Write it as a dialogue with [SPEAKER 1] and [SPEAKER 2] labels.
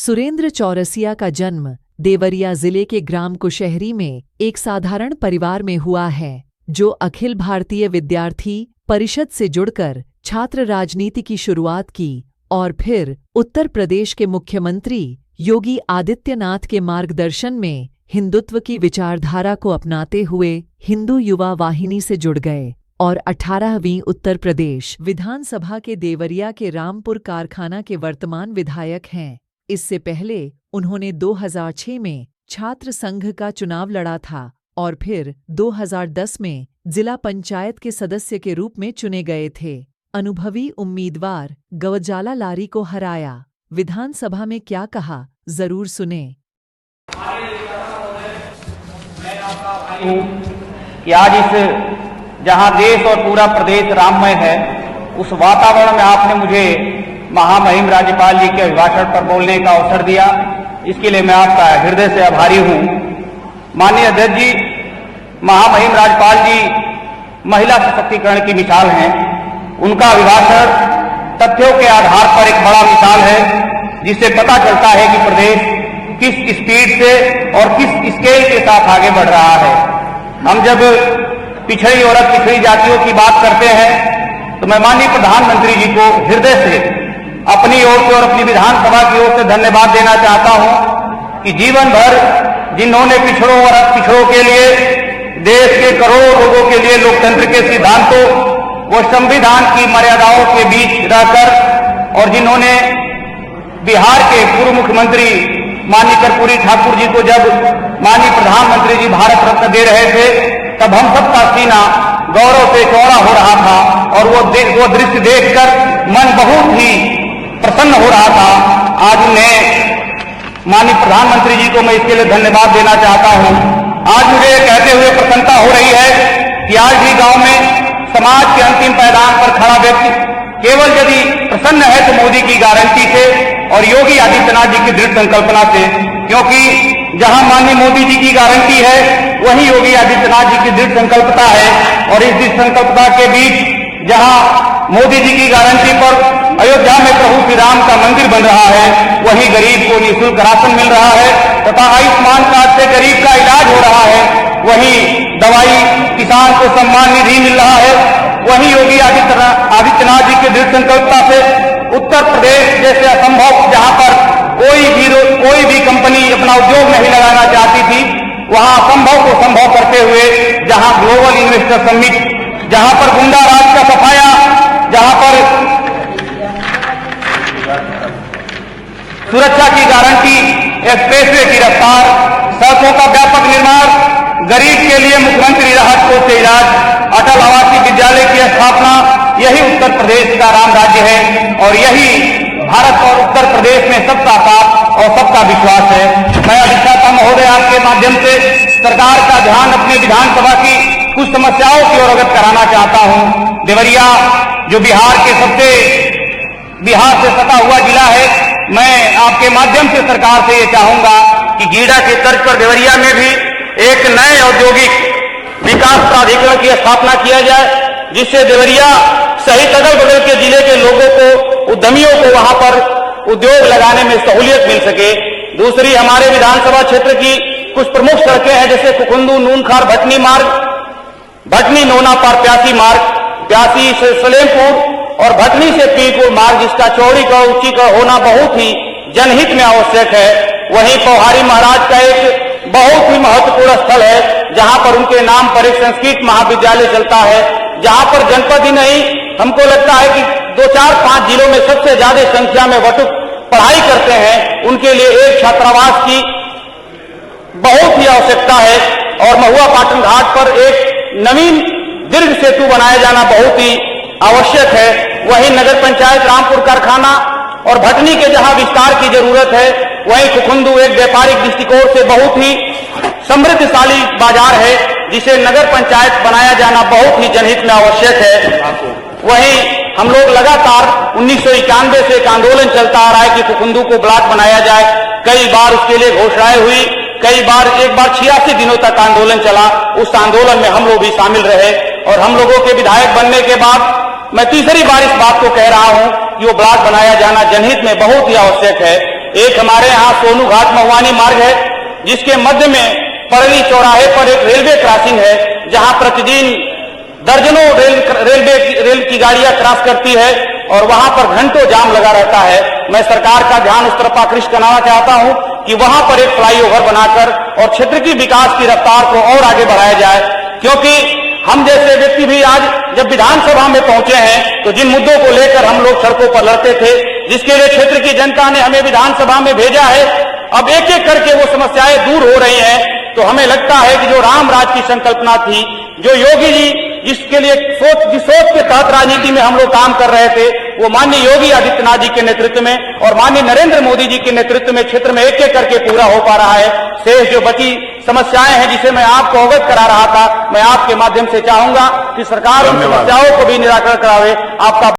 [SPEAKER 1] सुरेंद्र चौरसिया का जन्म देवरिया जिले के ग्राम कुशहरी में एक साधारण परिवार में हुआ है, जो अखिल भारतीय विद्यार्थी परिषद से जुड़कर छात्र राजनीति की शुरुआत की और फिर उत्तर प्रदेश के मुख्यमंत्री योगी आदित्यनाथ के मार्गदर्शन में हिंदुत्व की विचारधारा को अपनाते हुए हिंदू युवा वाहिनी से जुड़ गए और 18वीं उत्तर प्रदेश विधानसभा के देवरिया के रामपुर कारखाना के वर्तमान विधायक हैं। इससे पहले उन्होंने 2006 में छात्र संघ का चुनाव लड़ा था और फिर 2010 में जिला पंचायत के सदस्य के रूप में चुने गए थे। अनुभवी उम्मीदवार गवजाला लारी को हराया। विधानसभा में क्या कहा, जरूर सुने।
[SPEAKER 2] कि आज इस जहां देश और पूरा प्रदेश राममय है, उस वातावरण में आपने मुझे महामहिम राज्यपाल जी के अभिभाषण पर बोलने का अवसर दिया, इसके लिए मैं आपका हृदय से आभारी हूं। माननीय अध्यक्ष जी, महामहिम राज्यपाल जी महिला सशक्तिकरण की मिसाल हैं। उनका अभिभाषण तथ्यों के आधार पर एक बड़ा मिसाल है, जिससे पता चलता है कि प्रदेश किस स्पीड से और किस स्केल के साथ आगे बढ़ रहा है। हम जब पिछड़ी और पिछड़ी जातियों की बात करते हैं तो मैं माननीय प्रधानमंत्री जी को हृदय से अपनी ओर से और अपनी विधानसभा की ओर से धन्यवाद देना चाहता हूं कि जीवन भर जिन्होंने पिछड़ों और पिछड़ों के लिए, देश के करोड़ों लोगों के लिए लोकतंत्र के सिद्धांतों व संविधान की मर्यादाओं के बीच रहकर और जिन्होंने बिहार के पूर्व मुख्यमंत्री माननीय कर्पूरी ठाकुर जी को जब माननीय प्रधानमंत्री जी भारत रत्न दे रहे थे, तब हम सबका सीना गौरव से चौड़ा हो रहा था और वो दृश्य देखकर मन बहुत ही प्रसन्न हो रहा था। आज उन्हें माननीय प्रधानमंत्री जी को मैं इसके लिए धन्यवाद देना चाहता हूं। आज मुझे कहते हुए प्रसन्नता हो रही है कि आज भी गांव में समाज के अंतिम पायदान पर खड़ा व्यक्ति केवल यदि प्रसन्न है तो मोदी की गारंटी से और योगी आदित्यनाथ जी की दृढ़ संकल्पना से, क्योंकि जहां माननीय मोदी जी की गारंटी है वहीं योगी आदित्यनाथ जी की दृढ़ संकल्पता है। और इस दृढ़ संकल्पता के बीच जहां मोदी जी की गारंटी पर अयोध्या में प्रभु श्री राम का मंदिर बन रहा है, वहीं गरीब को निःशुल्क राशन मिल रहा है तथा आयुष्मान कार्ड से गरीब का इलाज हो रहा है, वहीं दवाई किसान को सम्मान निधि मिल रहा है, वहीं योगी आदित्यनाथ जी की दृढ़ संकल्पता से उत्तर प्रदेश जैसे असंभव, जहां पर कोई भी कंपनी अपना उद्योग नहीं लगाना चाहती थी, वहां असंभव को संभव करते हुए जहां ग्लोबल इन्वेस्टर समिट, जहां पर गुंडा राज का सफाया, जहां पर सुरक्षा की गारंटी, एक्सप्रेसवे की रफ्तार, सड़कों का व्यापक निर्माण, गरीब के लिए मुख्यमंत्री राहत कोष से इलाज, अटल आवासीय विद्यालय की स्थापना, यही उत्तर प्रदेश का राम राज्य है और यही भारत और उत्तर प्रदेश में सबका साथ और सबका विश्वास है। मैं अधिष्ठाता महोदय आपके माध्यम से सरकार का ध्यान अपने विधानसभा की कुछ समस्याओं की ओर अवगत कराना चाहता हूं। देवरिया जो बिहार से सटा हुआ जिला है, मैं आपके माध्यम से सरकार से ये चाहूंगा कि गीडा के तर्ज पर देवरिया में भी एक नए औद्योगिक विकास प्राधिकरण की स्थापना किया जाए, जिससे देवरिया सहित अगल बगल के जिले के लोगों को, उद्यमियों को वहां पर उद्योग लगाने में सहूलियत मिल सके। दूसरी, हमारे विधानसभा क्षेत्र की कुछ प्रमुख सड़कें हैं, जैसे कुकुंदू नूनखार भटनी मार्ग, भटनी नोना पार प्यासी मार्ग, प्यासी से सलेमपुर और भटनी से पीरपुर मार्ग, जिसका चौड़ीकरण ऊंचीकरण होना बहुत ही जनहित में आवश्यक है। वहीं पौहारी महाराज का एक बहुत ही महत्वपूर्ण स्थल है, जहां पर उनके नाम पर एक संस्कृत महाविद्यालय चलता है, जहां पर जनपद ही नहीं, हमको लगता है कि 2, 4, 5 जिलों में सबसे ज्यादा संख्या में वटुक पढ़ाई करते हैं। उनके लिए एक छात्रावास की बहुत ही आवश्यकता है और महुआ पाटन घाट पर एक नवीन दीर्घ सेतु बनाया जाना बहुत ही आवश्यक है। वहीं नगर पंचायत रामपुर कारखाना और भटनी के जहां विस्तार की जरूरत है, वहीं कुकुंदू एक व्यापारिक दृष्टिकोण से बहुत ही समृद्धशाली बाजार है, जिसे नगर पंचायत बनाया जाना बहुत ही जनहित में आवश्यक है। वहीं हम लोग लगातार 1991 से एक आंदोलन चलता आ रहा है कि कुकुंदू को ब्लॉक बनाया जाए। कई बार उसके लिए घोषणाएं हुई, एक बार 86 दिनों तक आंदोलन चला। उस आंदोलन में हम लोग भी शामिल रहे और हम लोगों के विधायक बनने के बाद मैं तीसरी बार इस बात को कह रहा हूं कि वो ब्लॉक बनाया जाना जनहित में बहुत ही आवश्यक है। एक हमारे यहाँ सोनू घाट महुआनी मार्ग है, जिसके मध्य में परली चौराहे पर एक रेलवे क्रॉसिंग है, जहां प्रतिदिन दर्जनों रेल की गाड़ियां क्रॉस करती है और वहां पर घंटों जाम लगा रहता है। मैं सरकार का ध्यान उस तरफ आकृष्ट करना चाहता हूं कि वहां पर एक फ्लाईओवर बनाकर और क्षेत्र की विकास की रफ्तार को और आगे बढ़ाया जाए, क्योंकि हम जैसे व्यक्ति भी आज जब विधानसभा में पहुंचे हैं तो जिन मुद्दों को लेकर हम लोग सड़कों पर लड़ते थे, जिसके लिए क्षेत्र की जनता ने हमें विधानसभा में भेजा है, अब एक एक करके वो समस्याएं दूर हो रही हैं। तो हमें लगता है कि जो राम राज की संकल्पना थी, जो योगी जी जिसके लिए जिस सोच के तहत राजनीति में हम लोग काम कर रहे थे, वो माननीय योगी आदित्यनाथ जी के नेतृत्व में और माननीय नरेंद्र मोदी जी के नेतृत्व में क्षेत्र में एक एक करके पूरा हो पा रहा है। शेष जो बची समस्याएं हैं जिसे मैं आपको अवगत करा रहा था, मैं आपके माध्यम से चाहूंगा कि सरकार उन समस्याओं को भी निराकरण करावे। आपका